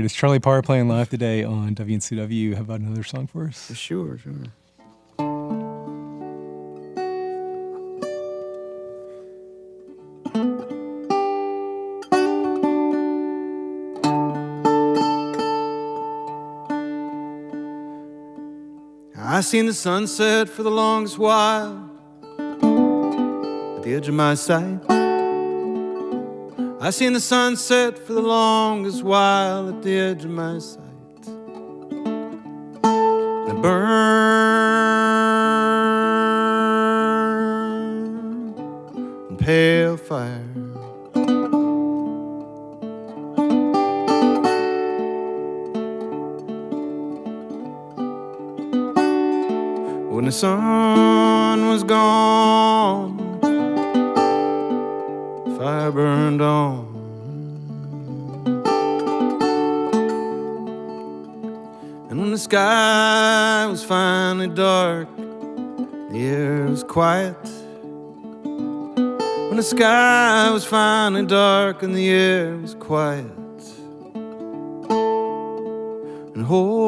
right, it's Charlie Parr playing live today on WNCW. How about another song for us? Sure. I seen the sunset for the longest while at the edge of my sight. I seen the sunset for the longest while at the edge of my sight. It burned in pale fire. When the sun was gone, fire burned on. And when the sky was finally dark, the air was quiet. When the sky was finally dark and the air was quiet and holy,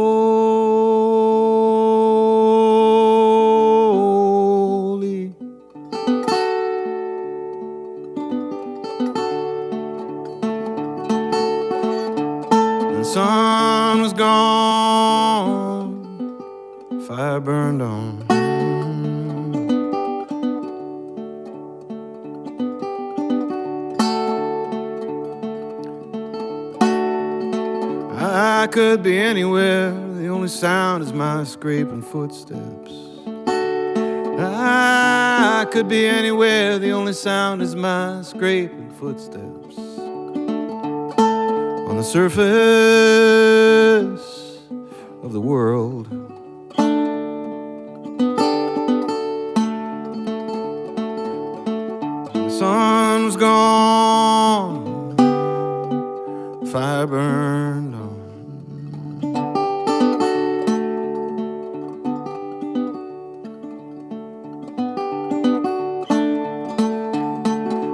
the sun was gone, fire burned on. I could be anywhere, the only sound is my scraping footsteps. I could be anywhere, the only sound is my scraping footsteps on the surface of the world. The sun was gone, fire burned on.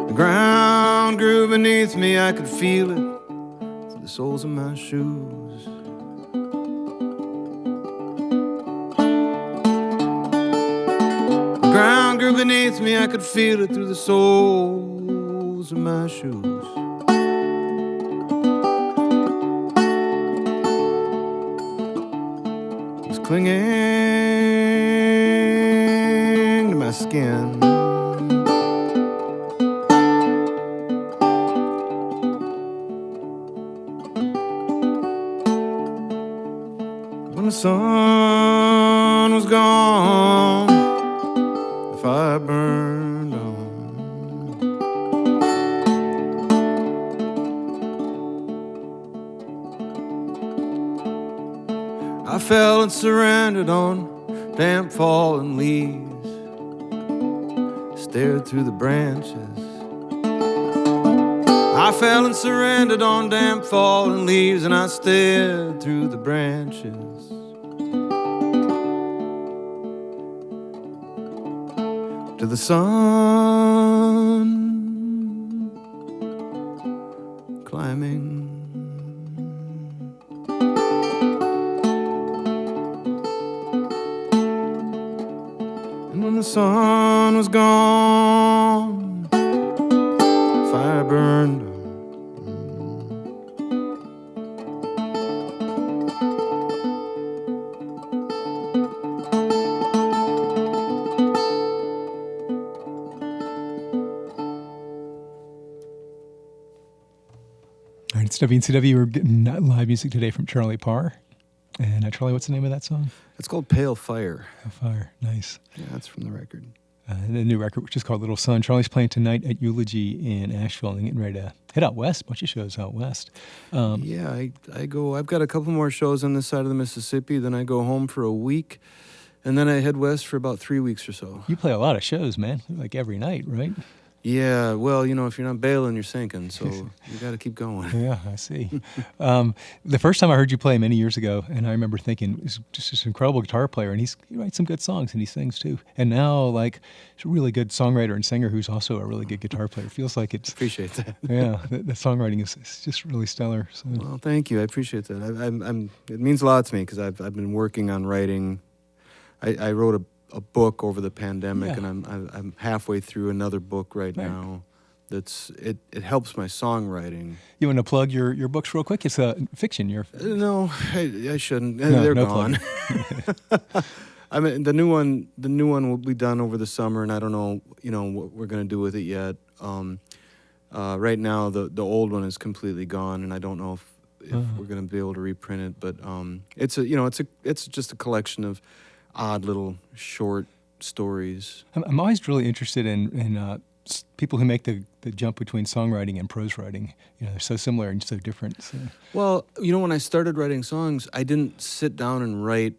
The ground grew beneath me, I could feel it through the soles of my shoes. The ground grew beneath me, I could feel it through the soles of my shoes. It was clinging to my skin. When the sun was gone, the fire burned on. I fell and surrendered on damp fallen leaves, stared through the branches. I fell and surrendered on damp fallen leaves, and I stared through the branches to the sun climbing. And when the sun was gone, fire burned on. All right, it's WNCW. We're getting live music today from Charlie Parr. And Charlie, what's the name of that song? It's called Pale Fire. Pale Fire, nice. Yeah, that's from the record. The new record, which is called Little Sun. Charlie's playing tonight at Eulogy in Asheville and getting ready to head out west. Bunch of shows out west. Yeah, I go. I've got a couple more shows on this side of the Mississippi. Then I go home for a week, and then I head west for about 3 weeks or so. You play a lot of shows, man. Like every night, right? Yeah, well, if you're not bailing, you're sinking, so you got to keep going. Yeah, I see. The first time I heard you play many years ago, and I remember thinking, he's just this incredible guitar player, and he writes some good songs, and he sings too. And now, like, he's a really good songwriter and singer who's also a really good guitar player. Feels like it's Appreciate that. yeah, the songwriting is just really stellar. So. Well, thank you. I appreciate that. It means a lot to me because I've been working on writing. I wrote a book over the pandemic, Yeah. and I'm halfway through another book right now. It helps my songwriting. You want to plug your books real quick? It's fiction. No, I shouldn't. No, They're no gone. I mean, the new one will be done over the summer, and I don't know, what we're gonna do with it yet. Right now, the old one is completely gone, and I don't know if we're gonna be able to reprint it. But it's just a collection of odd little short stories. I'm always really interested in people who make the jump between songwriting and prose writing. They're so similar and so different. So. Well, when I started writing songs, I didn't sit down and write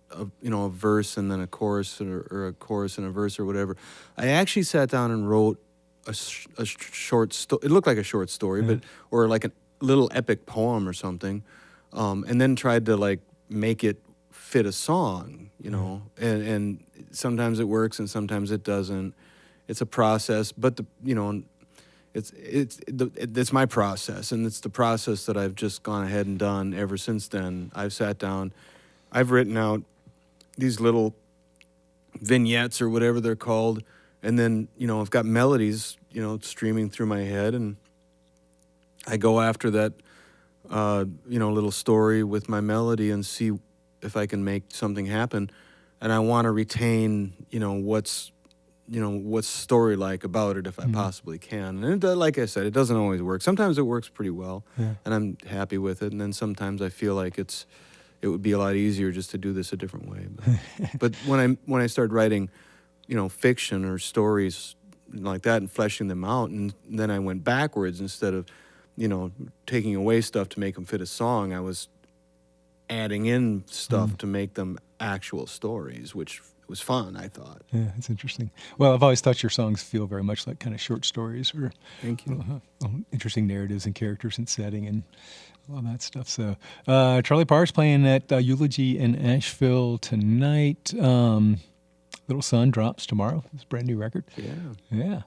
a verse and then a chorus or a chorus and a verse or whatever. I actually sat down and wrote a short story. It looked like a short story, or like a little epic poem or something, and then tried to like make it fit a song, and sometimes it works and sometimes it doesn't. It's a process, but it's my process, and it's the process that I've just gone ahead and done ever since then. I've sat down, I've written out these little vignettes or whatever they're called, and then I've got melodies streaming through my head, and I go after that little story with my melody and see if I can make something happen. And I want to retain what's story like about it if I possibly can. And like I said, it doesn't always work. Sometimes it works pretty well, and I'm happy with it. And then sometimes I feel like it would be a lot easier just to do this a different way. But when I started writing, fiction or stories like that and fleshing them out, and then I went backwards instead of, taking away stuff to make them fit a song. I was adding in stuff to make them actual stories, which was fun, I thought. Yeah, it's interesting. Well, I've always thought your songs feel very much like kind of short stories or Thank you. Interesting narratives and characters and setting and all that stuff. So Charlie Parr's playing at Eulogy in Asheville tonight. Little Sun drops tomorrow. It's a brand new record. Yeah. Yeah.